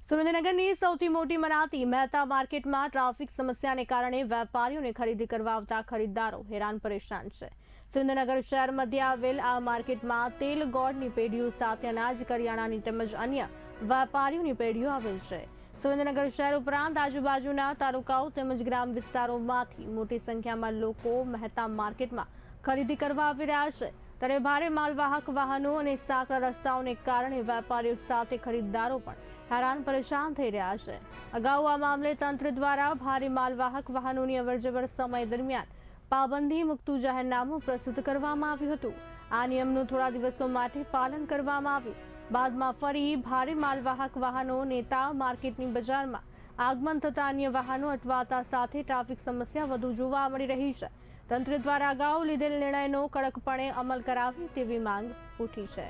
સુરેન્દ્રનગરની સૌથી મોટી મનાતી મહેતા માર્કેટમાં ટ્રાફિક સમસ્યાને કારણે વેપારીઓને ખરીદી કરવા આવતા ખરીદદારો હેરાન પરેશાન છે। સુરેન્દ્રનગર શહેર મધ્ય આવેલ આ માર્કેટમાં તેલ ગોળની પેઢીઓ સાથે અનાજ કરિયાણાની તેમજ અન્ય વેપારીઓની પેઢીઓ આવેલ છે। સુરેન્દ્રનગર શહેર ઉપરાંત આજુબાજુના તાલુકાઓ તેમજ ગ્રામ વિસ્તારોમાંથી મોટી સંખ્યામાં લોકો મહેતા માર્કેટમાં ખરીદી કરવા આવી રહ્યા છે। ત્યારે ભારે માલવાહક વાહનો અને સાંકડા રસ્તાઓને કારણે વેપારીઓ સાથે ખરીદદારો પણ હેરાન પરેશાન થઈ રહ્યા છે। અગાઉ આ મામલે તંત્ર દ્વારા ભારે માલવાહક વાહનોની અવરજવર સમય દરમિયાન પાબંદી મૂકતું જાહેરનામું પ્રસ્તુત કરવામાં આવ્યું હતું। આ નિયમનું થોડા દિવસો માટે પાલન કરવામાં આવ્યું બાદમાં ફરી ભારે માલવાહક વાહનો નેતા માર્કેટની બજારમાં આગમન થતા અન્ય વાહનો અટવાતા સાથે ટ્રાફિક સમસ્યા વધુ જોવા મળી રહી છે। તંત્ર દ્વારા અગાઉ લીધેલ નિર્ણયનો કડકપણે અમલ કરાવે તેવી માંગ ઉઠી છે।